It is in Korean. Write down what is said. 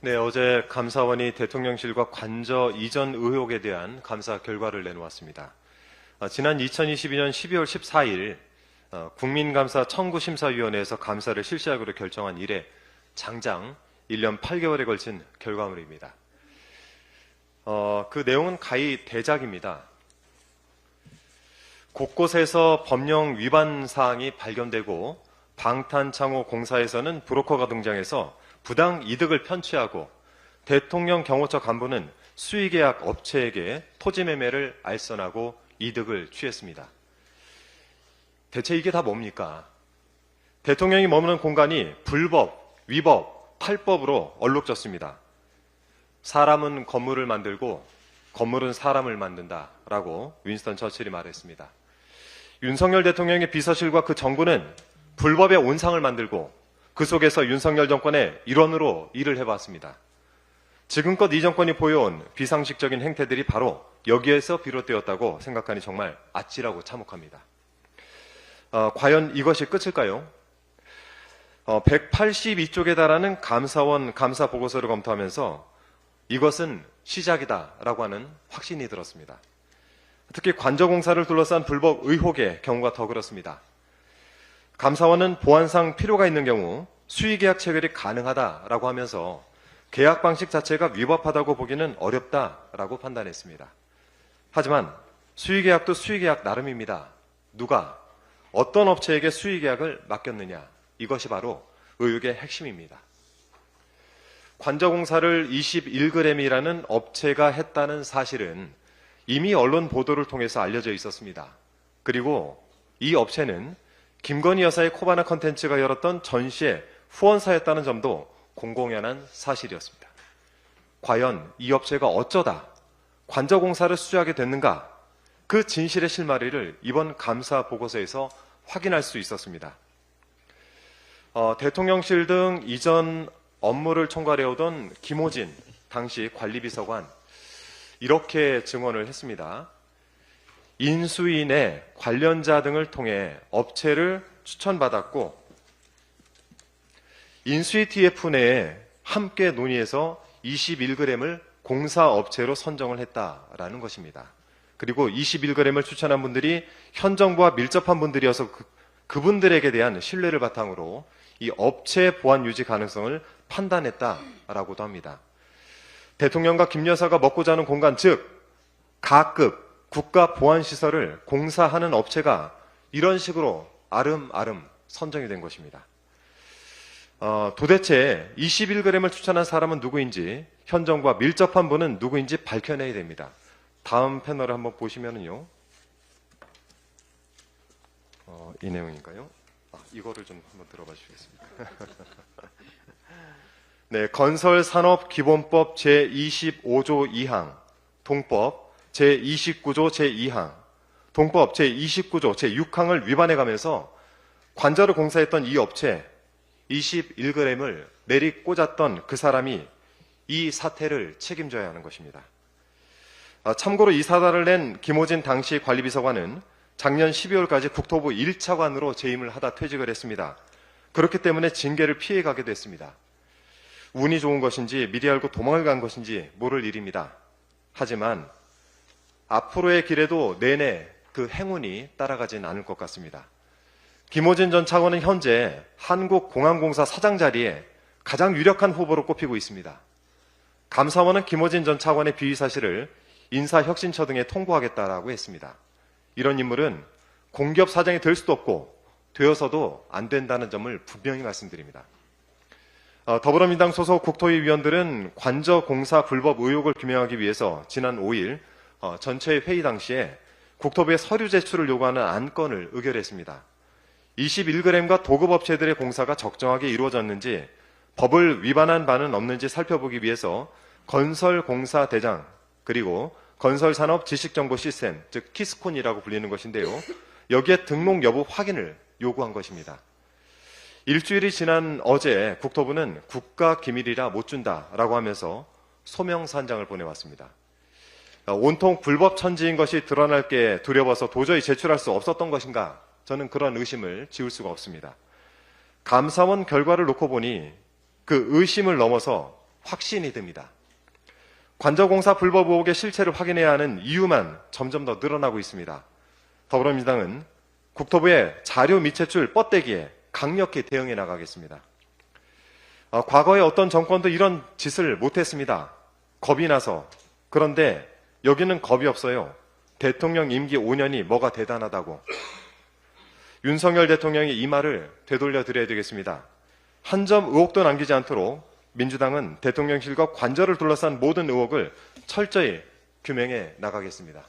네, 어제 감사원이 대통령실과 관저 이전 의혹에 대한 감사 결과를 내놓았습니다. 지난 2022년 12월 14일 국민감사 청구심사위원회에서 감사를 실시하기로 결정한 이래 장장 1년 8개월에 걸친 결과물입니다. 그 내용은 가히 대작입니다. 곳곳에서 법령 위반 사항이 발견되고 방탄창호 공사에서는 브로커가 등장해서 부당 이득을 편취하고 대통령 경호처 간부는 수의계약 업체에게 토지 매매를 알선하고 이득을 취했습니다. 대체 이게 다 뭡니까? 대통령이 머무는 공간이 불법, 위법, 탈법으로 얼룩졌습니다. 사람은 건물을 만들고 건물은 사람을 만든다라고 윈스턴 처칠이 말했습니다. 윤석열 대통령의 비서실과 그 정부는 불법의 온상을 만들고 그 속에서 윤석열 정권의 일원으로 일을 해봤습니다. 지금껏 이 정권이 보여온 비상식적인 행태들이 바로 여기에서 비롯되었다고 생각하니 정말 아찔하고 참혹합니다. 과연 이것이 끝일까요? 182쪽에 달하는 감사원 감사 보고서를 검토하면서 이것은 시작이다라고 하는 확신이 들었습니다. 특히 관저공사를 둘러싼 불법 의혹의 경우가 더 그렇습니다. 감사원은 보안상 필요가 있는 경우 수의계약 체결이 가능하다라고 하면서 계약 방식 자체가 위법하다고 보기는 어렵다라고 판단했습니다. 하지만 수의계약도 수의계약 나름입니다. 누가 어떤 업체에게 수의계약을 맡겼느냐, 이것이 바로 의혹의 핵심입니다. 관저공사를 21g이라는 업체가 했다는 사실은 이미 언론 보도를 통해서 알려져 있었습니다. 그리고 이 업체는 김건희 여사의 코바나 컨텐츠가 열었던 전시의 후원사였다는 점도 공공연한 사실이었습니다. 과연 이 업체가 어쩌다 관저공사를 수주하게 됐는가? 그 진실의 실마리를 이번 감사 보고서에서 확인할 수 있었습니다. 대통령실 등 이전 업무를 총괄해오던 김호진 당시 관리비서관, 이렇게 증언을 했습니다. 인수인의 관련자 등을 통해 업체를 추천받았고 인수위 TF 내에 함께 논의해서 21g을 공사업체로 선정을 했다라는 것입니다. 그리고 21g을 추천한 분들이 현 정부와 밀접한 분들이어서 그분들에게 대한 신뢰를 바탕으로 이 업체 보안 유지 가능성을 판단했다라고도 합니다. 대통령과 김 여사가 먹고 자는 공간, 즉 가급 국가보안시설을 공사하는 업체가 이런 식으로 아름아름 선정이 된 것입니다. 도대체 21g을 추천한 사람은 누구인지, 현 정부와 밀접한 분은 누구인지 밝혀내야 됩니다. 다음 패널을 한번 보시면은요. 이 내용인가요? 이거를 좀 한번 들어봐 주시겠습니까? 네, 건설산업기본법 제25조 2항, 동법 제29조 제2항, 동법 제29조 제6항을 위반해 가면서 관저를 공사했던 이 업체 21g을 내리 꽂았던 그 사람이 이 사태를 책임져야 하는 것입니다. 참고로 이 사달을 낸 김호진 당시 관리비서관은 작년 12월까지 국토부 1차관으로 재임을 하다 퇴직을 했습니다. 그렇기 때문에 징계를 피해가게 됐습니다. 운이 좋은 것인지 미리 알고 도망을 간 것인지 모를 일입니다. 하지만 앞으로의 길에도 내내 그 행운이 따라가진 않을 것 같습니다. 김호진 전 차관은 현재 한국공항공사 사장 자리에 가장 유력한 후보로 꼽히고 있습니다. 감사원은 김호진 전 차관의 비위 사실을 인사혁신처 등에 통보하겠다라고 했습니다. 이런 인물은 공기업 사장이 될 수도 없고 되어서도 안 된다는 점을 분명히 말씀드립니다. 더불어민주당 소속 국토위 위원들은 관저공사 불법 의혹을 규명하기 위해서 지난 5일 전체 회의 당시에 국토부에 서류 제출을 요구하는 안건을 의결했습니다. 21g과 도급업체들의 공사가 적정하게 이루어졌는지, 법을 위반한 바는 없는지 살펴보기 위해서 건설공사대장, 그리고 건설산업지식정보시스템, 즉 키스콘이라고 불리는 것인데요. 여기에 등록 여부 확인을 요구한 것입니다. 일주일이 지난 어제 국토부는 국가기밀이라 못 준다라고 하면서 소명산장을 보내왔습니다. 온통 불법 천지인 것이 드러날 게 두려워서 도저히 제출할 수 없었던 것인가? 저는 그런 의심을 지울 수가 없습니다. 감사원 결과를 놓고 보니 그 의심을 넘어서 확신이 듭니다. 관저공사 불법 의혹의 실체를 확인해야 하는 이유만 점점 더 늘어나고 있습니다. 더불어민주당은 국토부의 자료 미체출 뻗대기에 강력히 대응해 나가겠습니다. 과거에 어떤 정권도 이런 짓을 못했습니다. 겁이 나서. 그런데 여기는 겁이 없어요. 대통령 임기 5년이 뭐가 대단하다고. 윤석열 대통령이 이 말을 되돌려 드려야 되겠습니다. 한 점 의혹도 남기지 않도록 민주당은 대통령실과 관저를 둘러싼 모든 의혹을 철저히 규명해 나가겠습니다.